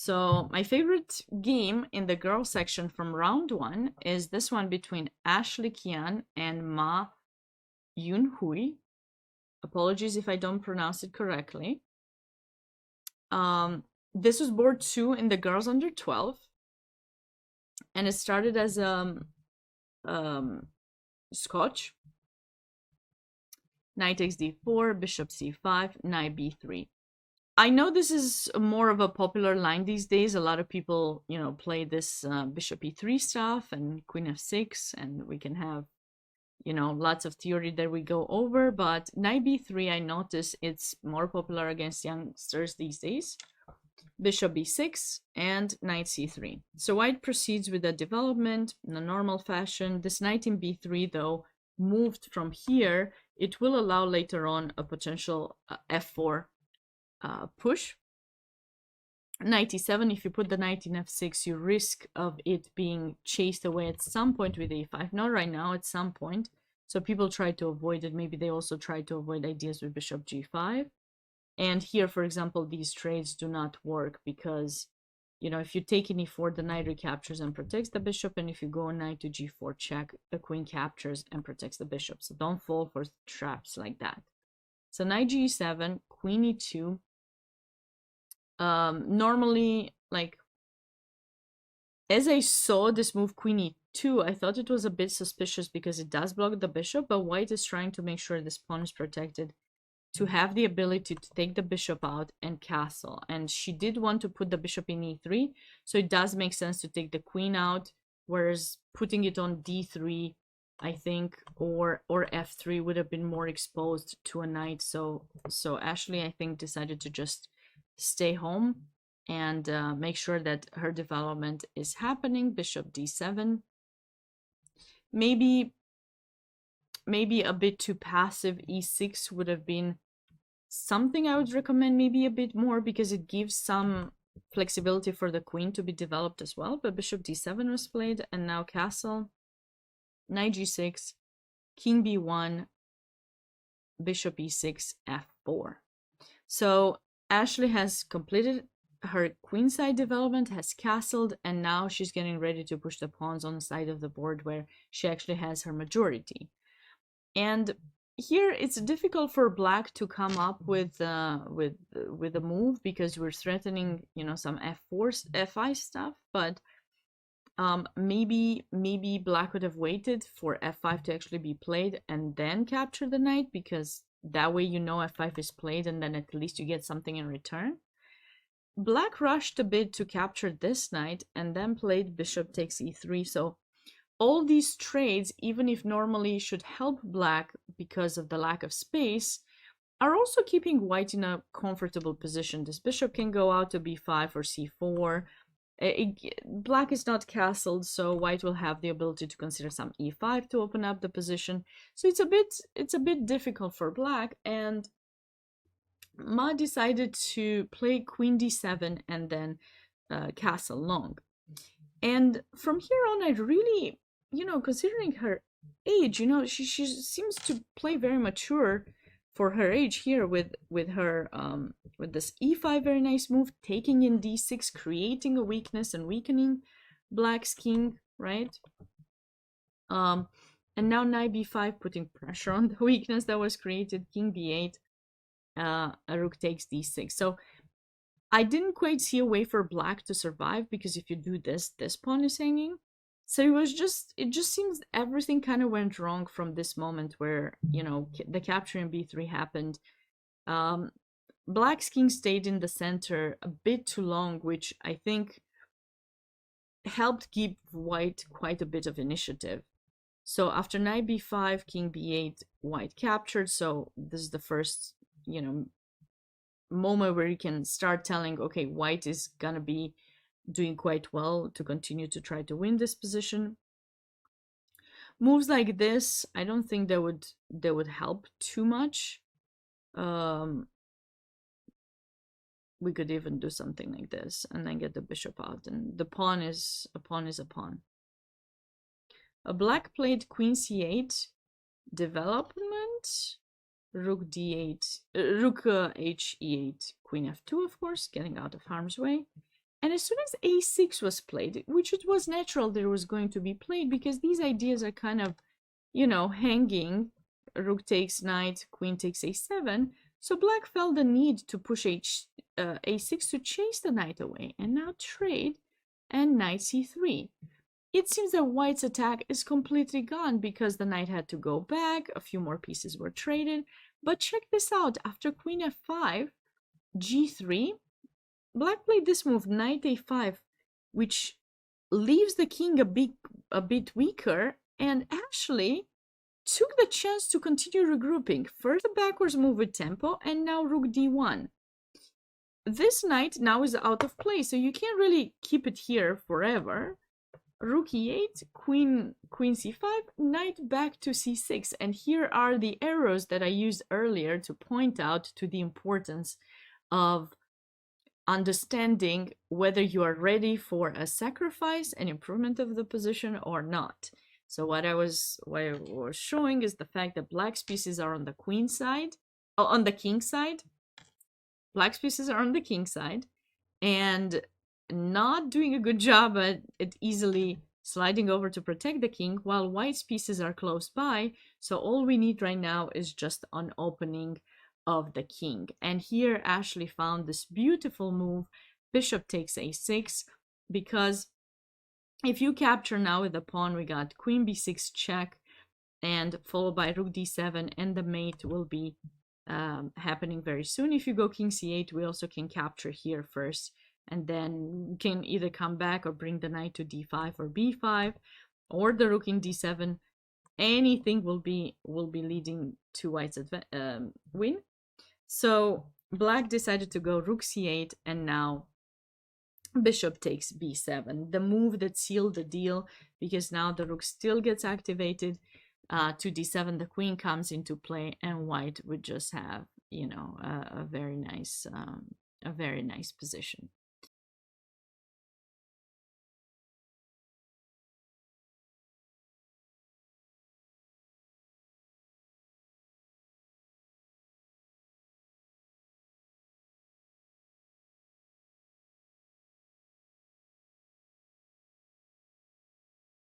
So my favorite game in the girls section from round 1 is this one between Ashley Kian and Ma Yunhui. Apologies if I don't pronounce it correctly. This was board 2 in the girls under 12, and it started as Scotch. Knight takes d4, bishop c5, knight b3. I know this is more of a popular line these days. A lot of people, play this bishop e3 stuff and queen f6, and we can have, lots of theory that we go over. But knight b3, I notice it's more popular against youngsters these days. Bishop b6 and knight c3. So white proceeds with the development in a normal fashion. This knight in b3, though, moved from here. It will allow later on a potential f4 push. Knight e7, if you put the knight in f6, you risk of it being chased away at some point with a5. Not right now, at some point. So people try to avoid it. Maybe they also try to avoid ideas with bishop g5. And here, for example, these trades do not work because, if you take in e4, the knight recaptures and protects the bishop. And if you go knight to g4 check, the queen captures and protects the bishop. So don't fall for traps like that. So knight g7, queen e2. Normally, like, as I saw this move queen e2, I thought it was a bit suspicious because it does block the bishop, but white is trying to make sure this pawn is protected to have the ability to take the bishop out and castle. And she did want to put the bishop in e3, so it does make sense to take the queen out, whereas putting it on d3, I think, or f3 would have been more exposed to a knight. So Ashley, I think, decided to just stay home and make sure that her development is happening. Bishop d7. Maybe a bit too passive. e6 would have been something I would recommend maybe a bit more because it gives some flexibility for the queen to be developed as well. But bishop d7 was played, and now castle. Knight g6, king b1, bishop e6, f4. So Ashley has completed her queenside development, has castled, and now she's getting ready to push the pawns on the side of the board where she actually has her majority. And here it's difficult for black to come up with a move because we're threatening, some f4, f5 stuff. But maybe black would have waited for f5 to actually be played and then capture the knight, because that way f5 is played and then at least you get something in return. Black rushed a bit to capture this knight and then played bishop takes e3. So all these trades, even if normally should help black because of the lack of space, are also keeping white in a comfortable position. This bishop can go out to b5 or c4. Black is not castled, so white will have the ability to consider some e5 to open up the position. So it's a bit difficult for black, and Ma decided to play queen d7 and then castle long. And from here on, I really, considering her age, she seems to play very mature for her age here with her with this e5 very nice move, taking in d6, creating a weakness and weakening black's king, right? And now knight b5, putting pressure on the weakness that was created. King b8, rook takes d6. So I didn't quite see a way for black to survive, because if you do this pawn is hanging. So it just seems everything kind of went wrong from this moment where, the capture in b3 happened. Black's king stayed in the center a bit too long, which I think helped give white quite a bit of initiative. So after knight b5, king b8, white captured. So this is the first, moment where you can start telling, okay, white is gonna be doing quite well to continue to try to win this position. Moves like this, I don't think they would help too much. We could even do something like this and then get the bishop out, and the pawn is a pawn is a pawn. A black played queen c8 development, rook d8, rook h e8, queen f2, of course, getting out of harm's way. And as soon as a6 was played, which it was natural that it was going to be played because these ideas are kind of, you know, hanging. Rook takes knight, queen takes a7. So black felt the need to push a6 to chase the knight away. And now trade and knight c3. It seems that white's attack is completely gone because the knight had to go back, a few more pieces were traded. But check this out, after queen f5, g3, black played this move, knight a5, which leaves the king a bit weaker and actually took the chance to continue regrouping. First a backwards move with tempo and now rook d1. This knight now is out of place, so you can't really keep it here forever. Rook e8, queen c5, knight back to c6. And here are the arrows that I used earlier to point out to the importance of understanding whether you are ready for a sacrifice, an improvement of the position or not. So what I was showing is the fact that black's pieces are on the queen side, on the king side. Black's pieces are on the king side and not doing a good job at easily sliding over to protect the king, while white's pieces are close by. So all we need right now is just an opening of the king. And here Ashley found this beautiful move, bishop takes a6, because if you capture now with the pawn, we got queen b6 check and followed by rook d7, and the mate will be happening very soon. If you go king c8, we also can capture here first, and then can either come back or bring the knight to d5 or b5, or the rook in d7. Anything will be leading to white's win. So black decided to go rook c8, and now bishop takes b7, the move that sealed the deal, because now the rook still gets activated. To d7, the queen comes into play, and white would just have, you know, a very nice position.